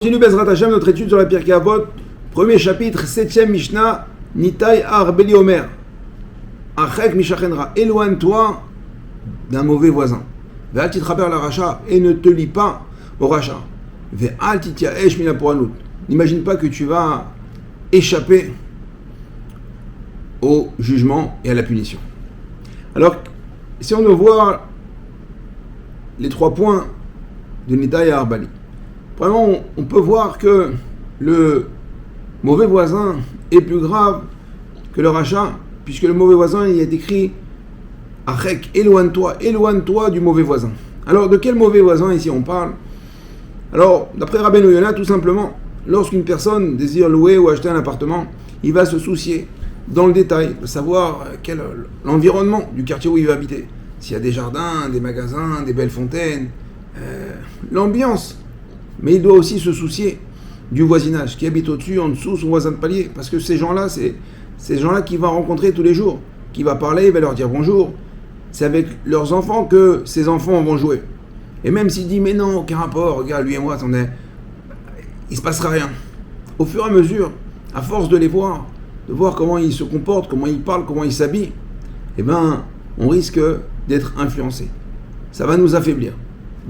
Continue Bezrat Hashem notre étude sur la Pirkei Avot, premier chapitre, 7e Mishnah, Nitai Arbeli Omer. Achek Mishachenra, éloigne-toi d'un mauvais voisin. Ve'al titraper la racha, et ne te lie pas au racha. Ve'al titiaesh mina poranut. N'imagine pas que tu vas échapper au jugement et à la punition. Alors, si on veut voir les 3 points de Nitai Arbeli, vraiment, on peut voir que le mauvais voisin est plus grave que le rachat, puisque le mauvais voisin, il est écrit Achek, éloigne-toi du mauvais voisin. Alors, de quel mauvais voisin ici on parle? Alors, d'après Rabbeinu Yonah, tout simplement, lorsqu'une personne désire louer ou acheter un appartement, il va se soucier dans le détail de savoir l'environnement du quartier où il va habiter. S'il y a des jardins, des magasins, des belles fontaines, l'ambiance. Mais il doit aussi se soucier du voisinage, qui habite au-dessus, en dessous, son voisin de palier. Parce que ces gens-là, c'est ces gens-là qu'il va rencontrer tous les jours, qui va parler, il va leur dire bonjour. C'est avec leurs enfants que ces enfants vont jouer. Et même s'il dit, mais non, aucun rapport, regarde, lui et moi, attendez, il ne se passera rien. Au fur et à mesure, à force de les voir, de voir comment ils se comportent, comment ils parlent, comment ils s'habillent, eh bien, on risque d'être influencé. Ça va nous affaiblir.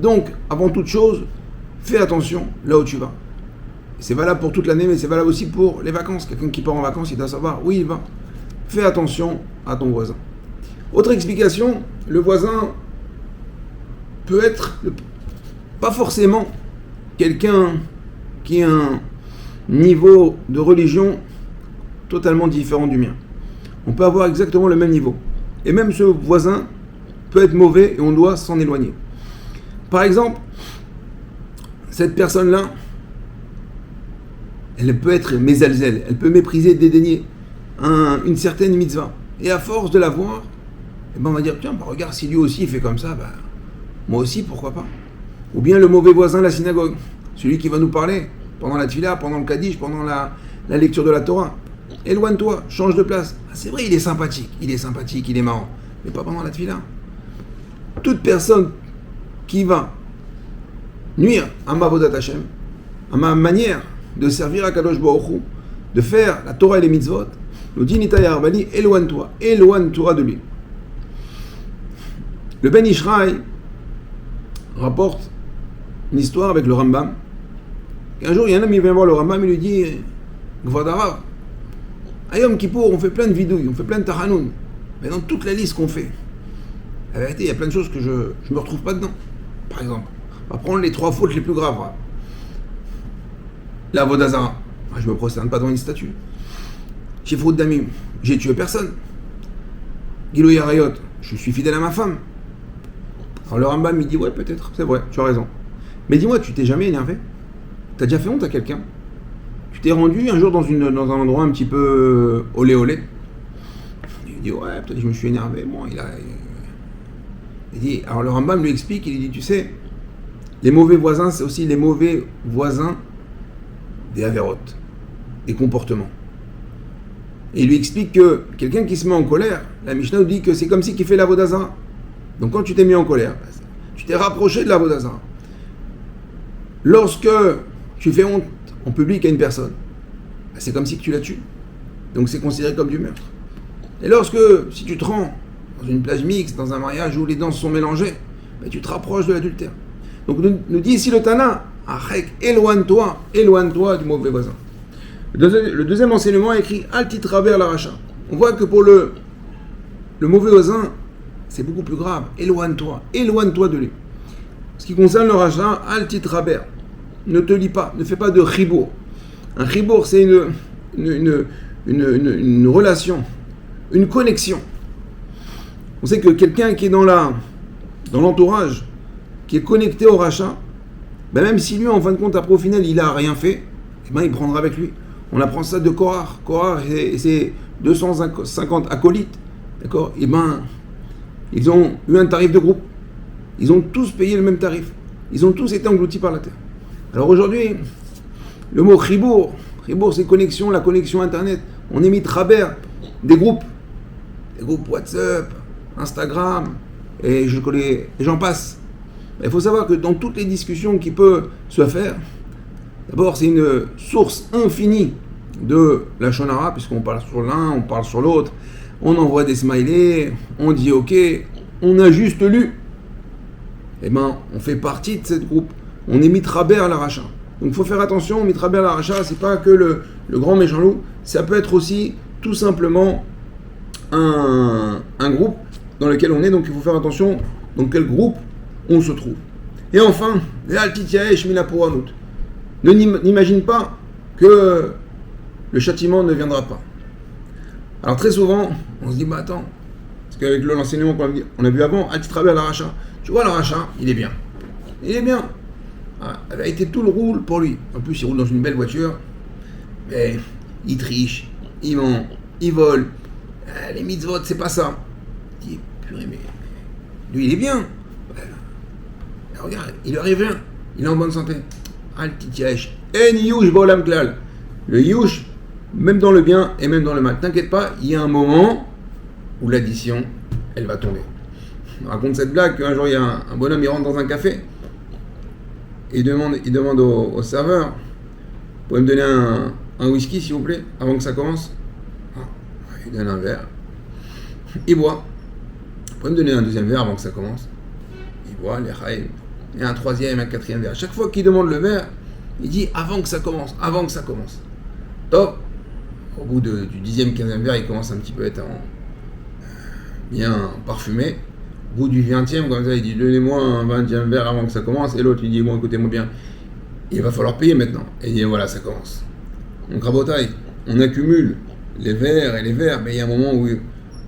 Donc, avant toute chose, fais attention là où tu vas. C'est valable pour toute l'année, mais c'est valable aussi pour les vacances. Quelqu'un qui part en vacances, il doit savoir où il va. Fais attention à ton voisin. Autre explication, le voisin peut être pas forcément quelqu'un qui a un niveau de religion totalement différent du mien. On peut avoir exactement le même niveau. Et même ce voisin peut être mauvais et on doit s'en éloigner. Par exemple, cette personne-là, elle peut être mézalzel, elle peut mépriser, dédaigner une certaine mitzvah. Et à force de la voir, eh ben on va dire, tiens, regarde, si lui aussi il fait comme ça, moi aussi, pourquoi pas. Ou bien le mauvais voisin de la synagogue, celui qui va nous parler pendant la tefila, pendant le kaddish, pendant la lecture de la Torah. Éloigne-toi, change de place. C'est vrai, il est sympathique, il est marrant, mais pas pendant la tefila. Toute personne qui va nuire à ma Avodat Hashem, à ma manière de servir à Kadosh Baruch Hu, de faire la Torah et les mitzvot, nous dit Nitai Arbeli, éloigne-toi de lui. Le Ben Ishraï rapporte une histoire avec le Rambam. Et un jour, il y a un homme qui vient voir le Rambam et lui dit, Gvod Harav, à Yom Kippour, on fait plein de vidouilles, on fait plein de tahanoun, mais dans toute la liste qu'on fait, la vérité, il y a plein de choses que je ne me retrouve pas dedans. Par exemple, on va prendre les 3 fautes les plus graves. La Vodazara, je ne me prosterne pas devant une statue. J'ai faute d'amis, j'ai tué personne. Gilou Yarayot, je suis fidèle à ma femme. Alors le Rambam il dit, ouais, peut-être, c'est vrai, tu as raison. Mais dis-moi, tu t'es jamais énervé? T'as déjà fait honte à quelqu'un? Tu t'es rendu un jour dans un endroit un petit peu olé olé? Il dit, ouais, peut-être que je me suis énervé. Bon, il dit, alors le Rambam lui explique, il dit, tu sais, les mauvais voisins, c'est aussi les mauvais voisins des avérotes, des comportements. Et il lui explique que quelqu'un qui se met en colère, la Mishnah nous dit que c'est comme si qu'il fait la Vodazara. Donc quand tu t'es mis en colère, tu t'es rapproché de la Vodazara. Lorsque tu fais honte en public à une personne, c'est comme si que tu la tues. Donc c'est considéré comme du meurtre. Et si tu te rends dans une plage mixte, dans un mariage où les danses sont mélangées, tu te rapproches de l'adultère. Donc nous dit ici le Tana, Achek, éloigne-toi du mauvais voisin. Le deuxième enseignement est écrit Al titraber la racha. On voit que pour le mauvais voisin, c'est beaucoup plus grave. Éloigne-toi de lui. Ce qui concerne le racha, Al titraber. Ne te lie pas, ne fais pas de chibour. Un chibour, c'est une relation, une connexion. On sait que quelqu'un qui est dans l'entourage, qui est connecté au rachat, même si lui, en fin de compte, après au final, il n'a rien fait, il prendra avec lui. On apprend ça de Korah. Korah, c'est 250 acolytes. D'accord? Ils ont eu un tarif de groupe. Ils ont tous payé le même tarif. Ils ont tous été engloutis par la terre. Alors aujourd'hui, le mot chibour, c'est connexion, la connexion Internet. On émet travers des groupes WhatsApp, Instagram, et j'en passe. Il faut savoir que dans toutes les discussions qui peuvent se faire, D'abord, c'est une source infinie de la shonara, puisqu'on parle sur l'un, on parle sur l'autre, on envoie des smileys, on dit ok, on a juste lu. Eh bien, on fait partie de cette groupe. On est mitraber à l'arracha. Donc il faut faire attention, mitraber à l'arracha, c'est pas que le grand méchant loup, ça peut être aussi tout simplement un groupe dans lequel on est, donc il faut faire attention dans quel groupe on se trouve. Et enfin, n'imagine pas que le châtiment ne viendra pas. Alors très souvent, on se dit, attends, parce qu'avec l'enseignement qu'on a vu avant, Altitraber à l'arracha, tu vois l'arracha, il est bien. Il est bien. Elle a été tout le roule pour lui. En plus, il roule dans une belle voiture, mais il triche, il ment, il vole. Les mitzvot, c'est pas ça. Il dit, purée, mais lui, il est bien. Regarde, il lui arrive rien. Il est en bonne santé. Al-Titiash. En yush ba'olam klal. Le yush, même dans le bien et même dans le mal. T'inquiète pas, il y a un moment où l'addition, elle va tomber. On raconte cette blague qu'un jour, il y a un bonhomme, il rentre dans un café. Et il demande au serveur, vous pouvez me donner un whisky, s'il vous plaît, avant que ça commence? Il donne un verre. Il boit. Vous pouvez me donner un deuxième verre avant que ça commence? Il boit, les chaim. Et un troisième, un quatrième verre. Chaque fois qu'il demande le verre, il dit avant que ça commence, avant que ça commence. Top. Au bout du 10e, 15e verre, il commence un petit peu à être bien parfumé. Au bout du 20e, comme ça, il dit donnez-moi un 20e verre avant que ça commence. Et l'autre, il dit bon, écoutez-moi bien, il va falloir payer maintenant. Et il dit voilà, ça commence. Donc, rabotaille, on accumule les verres et les verres, mais il y a un moment où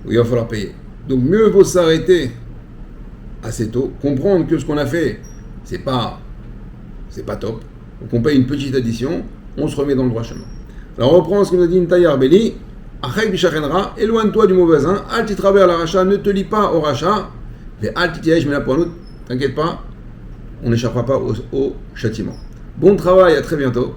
il va falloir payer. Donc, mieux vaut s'arrêter assez tôt, comprendre que ce qu'on a fait, c'est pas top. Donc on paye une petite addition, on se remet dans le droit chemin. Alors on reprend ce que nous a dit Nitaya Arbeli. Achek bishachenra, éloigne-toi du mauvais voisin, al titraber à la racha, ne te lie pas au racha, mais al titiayesh menapoanout, t'inquiète pas, on n'échappera pas au châtiment. Bon travail, à très bientôt.